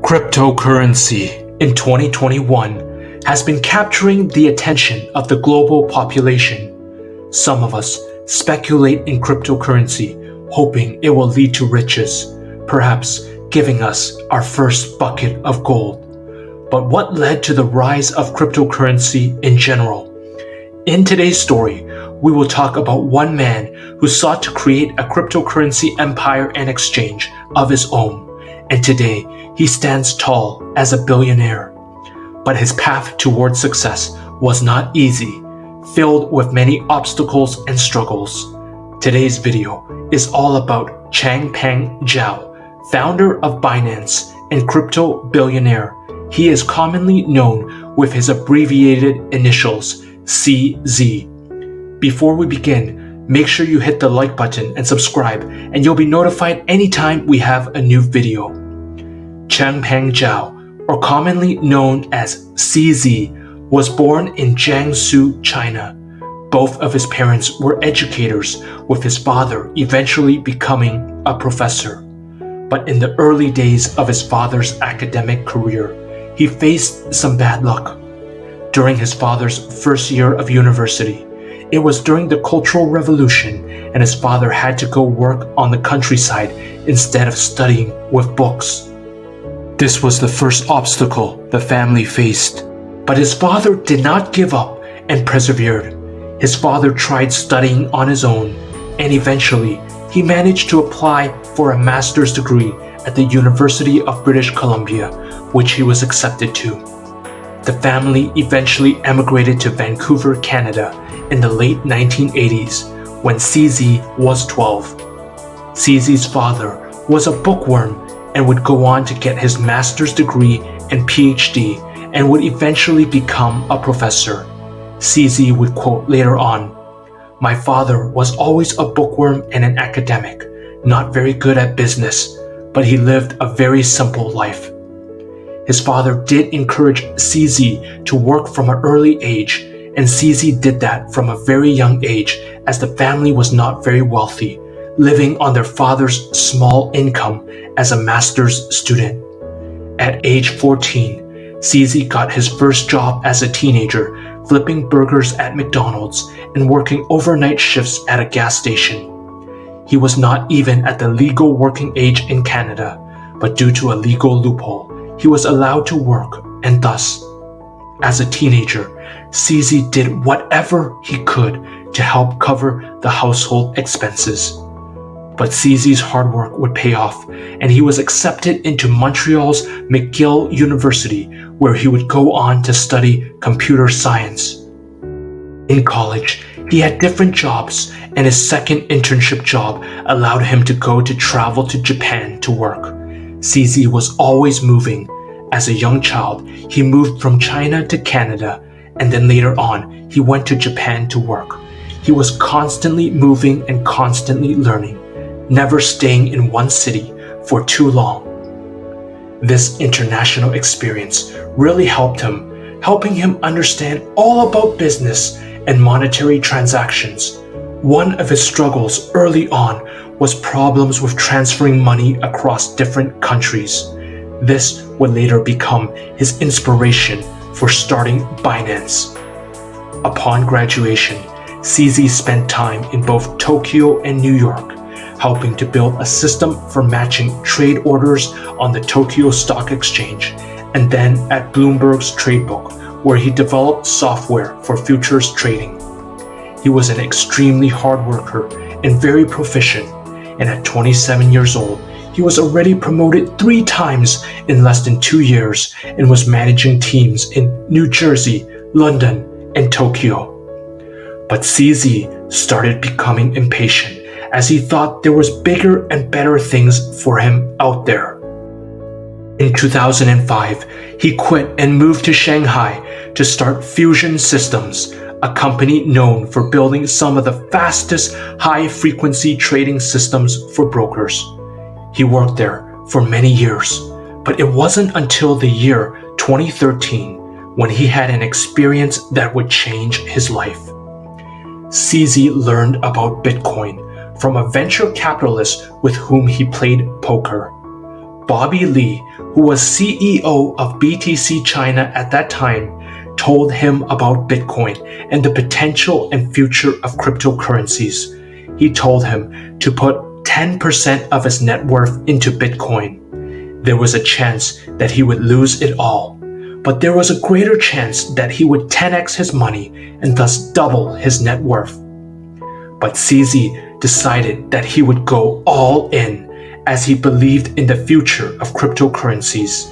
Cryptocurrency in 2021 has been capturing the attention of the global population. Some of us speculate in cryptocurrency, hoping it will lead to riches, perhaps giving us our first bucket of gold. But what led to the rise of cryptocurrency in general? In today's story, we will talk about one man who sought to create a cryptocurrency empire and exchange of his own, and today he stands tall as a billionaire. But his path towards success was not easy, filled with many obstacles and struggles. Today's video is all about Changpeng Zhao, founder of Binance and crypto billionaire. He is commonly known with his abbreviated initials, CZ. Before we begin, make sure you hit the like button and subscribe, and you'll be notified anytime we have a new video. Changpeng Zhao, or commonly known as CZ, was born in Jiangsu, China. Both of his parents were educators, with his father eventually becoming a professor. But in the early days of his father's academic career, he faced some bad luck. During his father's first year of university, it was during the Cultural Revolution, and his father had to go work on the countryside instead of studying with books. This was the first obstacle the family faced, but his father did not give up and persevered. His father tried studying on his own, and eventually he managed to apply for a master's degree at the University of British Columbia, which he was accepted to. The family eventually emigrated to Vancouver, Canada in the late 1980s when CZ was 12. CZ's father was a bookworm and would go on to get his master's degree and PhD and would eventually become a professor. CZ would quote later on, "My father was always a bookworm and an academic, not very good at business, but he lived a very simple life." His father did encourage CZ to work from an early age, and CZ did that from a very young age as the family was not very wealthy, living on their father's small income as a master's student. At age 14, CZ got his first job as a teenager, flipping burgers at McDonald's and working overnight shifts at a gas station. He was not even at the legal working age in Canada, but due to a legal loophole, he was allowed to work, and thus, as a teenager, CZ did whatever he could to help cover the household expenses. But CZ's hard work would pay off, and he was accepted into Montreal's McGill University, where he would go on to study computer science. In college, he had different jobs, and his second internship job allowed him to go to travel to Japan to work. CZ was always moving. As a young child, he moved from China to Canada, and then later on, he went to Japan to work. He was constantly moving and constantly learning, never staying in one city for too long. This international experience really helped him, helping him understand all about business and monetary transactions. One of his struggles early on was problems with transferring money across different countries. This would later become his inspiration for starting Binance. Upon graduation, CZ spent time in both Tokyo and New York, helping to build a system for matching trade orders on the Tokyo Stock Exchange, and then at Bloomberg's trade book, where he developed software for futures trading. He was an extremely hard worker and very proficient, and at 27 years old, he was already promoted 3 times in less than 2 years and was managing teams in New Jersey, London, and Tokyo. But CZ started becoming impatient as he thought there was bigger and better things for him out there. In 2005, he quit and moved to Shanghai to start Fusion Systems, a company known for building some of the fastest high-frequency trading systems for brokers. He worked there for many years, but it wasn't until the year 2013 when he had an experience that would change his life. CZ learned about Bitcoin from a venture capitalist with whom he played poker. Bobby Lee, who was CEO of BTC China at that time, told him about Bitcoin and the potential and future of cryptocurrencies. He told him to put 10% of his net worth into Bitcoin. There was a chance that he would lose it all, but there was a greater chance that he would 10x his money and thus double his net worth. But CZ decided that he would go all in as he believed in the future of cryptocurrencies.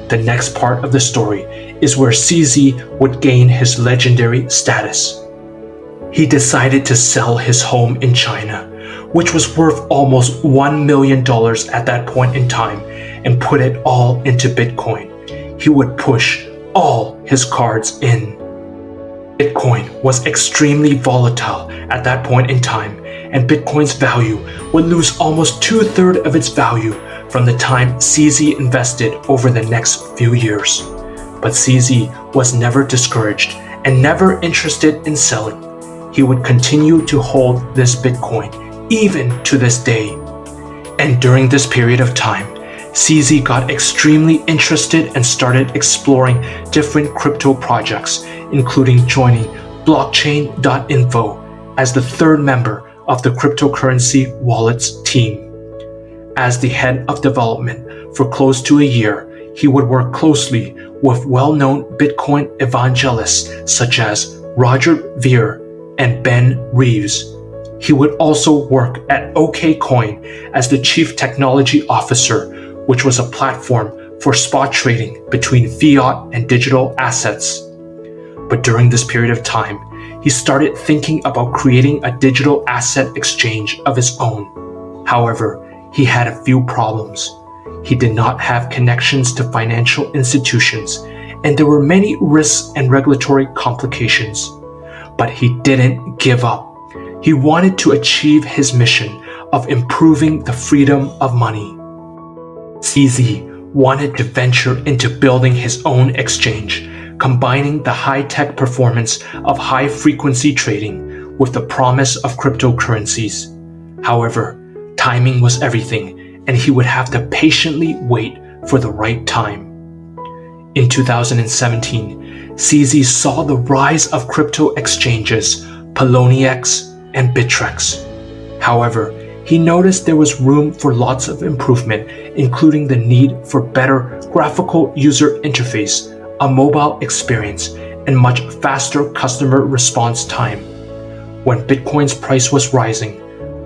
The next part of the story is where CZ would gain his legendary status. He decided to sell his home in China, which was worth almost $1 million at that point in time, and put it all into Bitcoin. He would push all his cards in. Bitcoin was extremely volatile at that point in time, and Bitcoin's value would lose almost 2/3 of its value from the time CZ invested over the next few years. But CZ was never discouraged and never interested in selling. He would continue to hold this Bitcoin even to this day. And during this period of time, CZ got extremely interested and started exploring different crypto projects, including joining blockchain.info as the third member of the cryptocurrency wallets team. As the head of development for close to a year, he would work closely with well-known Bitcoin evangelists such as Roger Ver and Ben Reeves. He would also work at OKCoin as the chief technology officer, which was a platform for spot trading between fiat and digital assets. But during this period of time, he started thinking about creating a digital asset exchange of his own. However, he had a few problems. He did not have connections to financial institutions, and there were many risks and regulatory complications. But he didn't give up. He wanted to achieve his mission of improving the freedom of money. CZ wanted to venture into building his own exchange, combining the high-tech performance of high-frequency trading with the promise of cryptocurrencies. However, timing was everything, and he would have to patiently wait for the right time. In 2017, CZ saw the rise of crypto exchanges, Poloniex and Bittrex. However, he noticed there was room for lots of improvement, including the need for better graphical user interface, a mobile experience, and much faster customer response time. When Bitcoin's price was rising,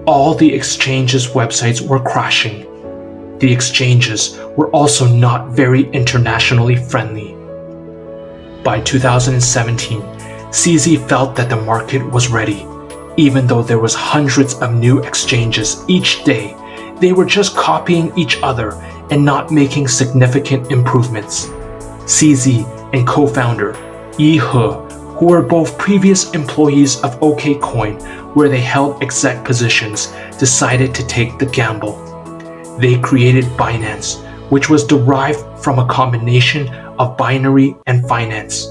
all the exchanges' websites were crashing. The exchanges were also not very internationally friendly. By 2017, CZ felt that the market was ready. Even though there was hundreds of new exchanges each day, they were just copying each other and not making significant improvements. CZ and co-founder Yi He, who were both previous employees of OKCoin, where they held exec positions, decided to take the gamble. They created Binance, which was derived from a combination of binary and finance.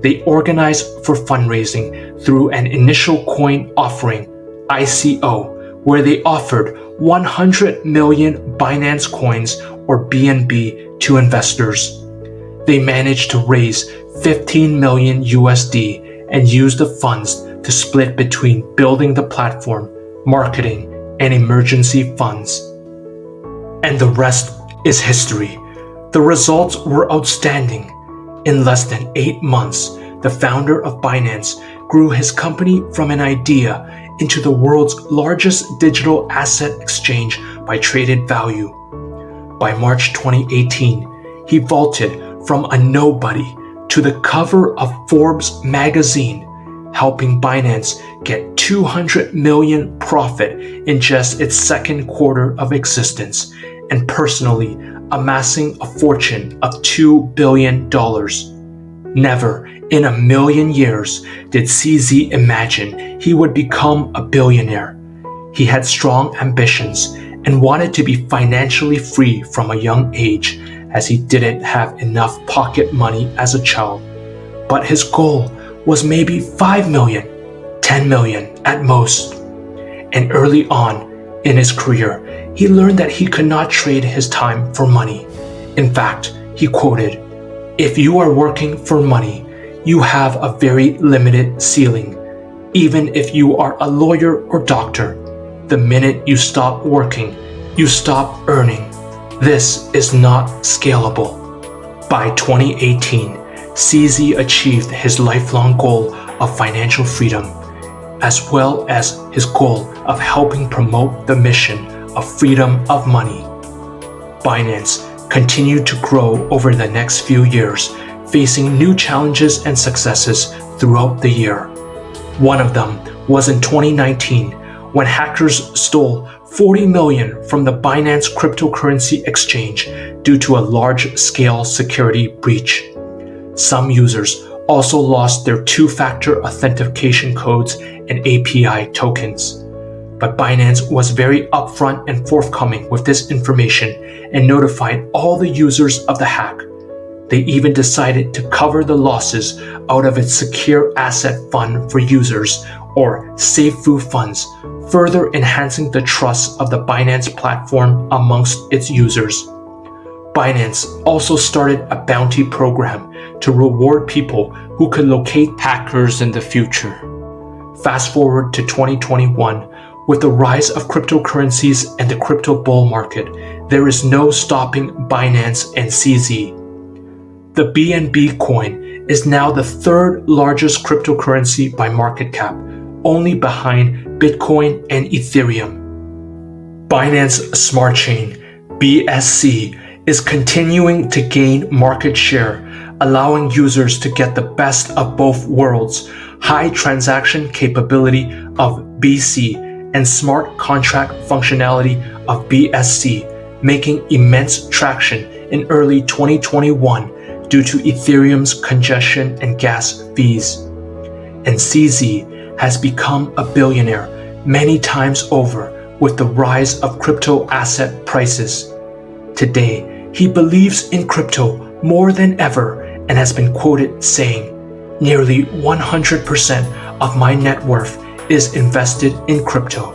They organized for fundraising through an initial coin offering, ICO, where they offered 100 million Binance coins or BNB to investors. They managed to raise 15 million USD and used the funds to split between building the platform, marketing, and emergency funds. And the rest is history. The results were outstanding. In less than 8 months, the founder of Binance grew his company from an idea into the world's largest digital asset exchange by traded value. By March 2018, he vaulted from a nobody to the cover of Forbes magazine, helping Binance get 200 million profit in just its second quarter of existence, and personally amassing a fortune of $2 billion. Never in a million years did CZ imagine he would become a billionaire. He had strong ambitions and wanted to be financially free from a young age, as he didn't have enough pocket money as a child. But his goal was maybe 5 million, 10 million at most. And early on in his career, he learned that he could not trade his time for money. In fact, he quoted, "If you are working for money, you have a very limited ceiling. Even if you are a lawyer or doctor, the minute you stop working, you stop earning. This is not scalable." By 2018, CZ achieved his lifelong goal of financial freedom, as well as his goal of helping promote the mission of freedom of money. Binance continued to grow over the next few years, facing new challenges and successes throughout the year. One of them was in 2019, when hackers stole 40 million from the Binance cryptocurrency exchange due to a large-scale security breach. Some users also lost their two-factor authentication codes and API tokens. But Binance was very upfront and forthcoming with this information and notified all the users of the hack. They even decided to cover the losses out of its secure asset fund for users, or SafeFu funds, further enhancing the trust of the Binance platform amongst its users. Binance also started a bounty program to reward people who could locate hackers in the future. Fast forward to 2021, with the rise of cryptocurrencies and the crypto bull market, there is no stopping Binance and CZ. The BNB coin is now the third largest cryptocurrency by market cap, only behind Bitcoin and Ethereum. Binance Smart Chain, BSC, is continuing to gain market share, allowing users to get the best of both worlds, high transaction capability of BC and smart contract functionality of BSC, making immense traction in early 2021 due to Ethereum's congestion and gas fees. And CZ has become a billionaire many times over with the rise of crypto asset prices. Today, he believes in crypto more than ever and has been quoted saying, "Nearly 100% of my net worth is invested in crypto."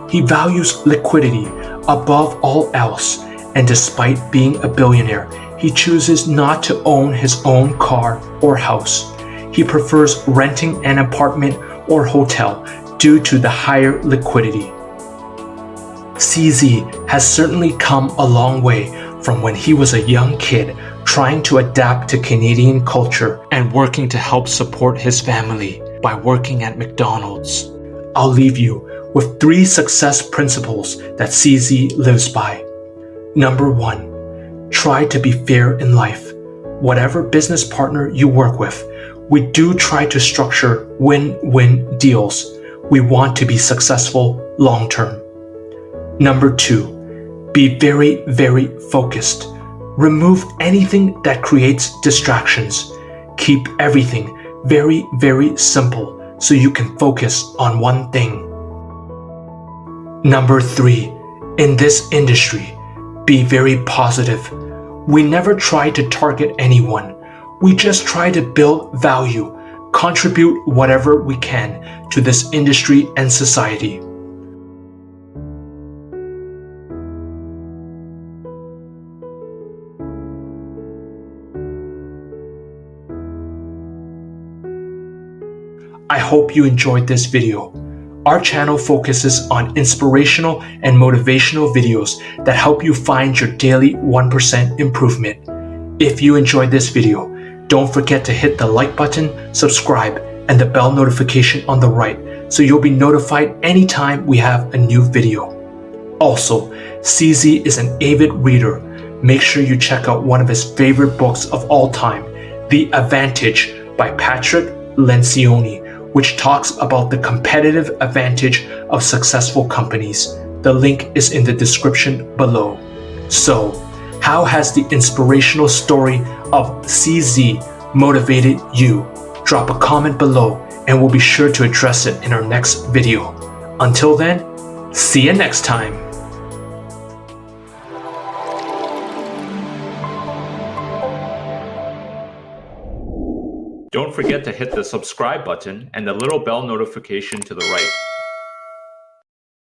He values liquidity above all else, and despite being a billionaire, he chooses not to own his own car or house. He prefers renting an apartment or hotel due to the higher liquidity. CZ has certainly come a long way from when he was a young kid trying to adapt to Canadian culture and working to help support his family by working at McDonald's. I'll leave you with 3 success principles that CZ lives by. Number 1, try to be fair in life. Whatever business partner you work with, we do try to structure win-win deals. We want to be successful long-term. Number 2, be very, very focused. Remove anything that creates distractions. Keep everything very, very simple so you can focus on one thing. Number 3, in this industry, be very positive. We never try to target anyone. We just try to build value, contribute whatever we can to this industry and society. I hope you enjoyed this video. Our channel focuses on inspirational and motivational videos that help you find your daily 1% improvement. If you enjoyed this video, don't forget to hit the like button, subscribe, and the bell notification on the right so you'll be notified anytime we have a new video. Also, CZ is an avid reader. Make sure you check out one of his favorite books of all time, The Advantage by Patrick Lencioni, which talks about the competitive advantage of successful companies. The link is in the description below. So, how has the inspirational story of CZ motivated you? Drop a comment below and we'll be sure to address it in our next video. Until then, see you next time. Don't forget to hit the subscribe button and the little bell notification to the right.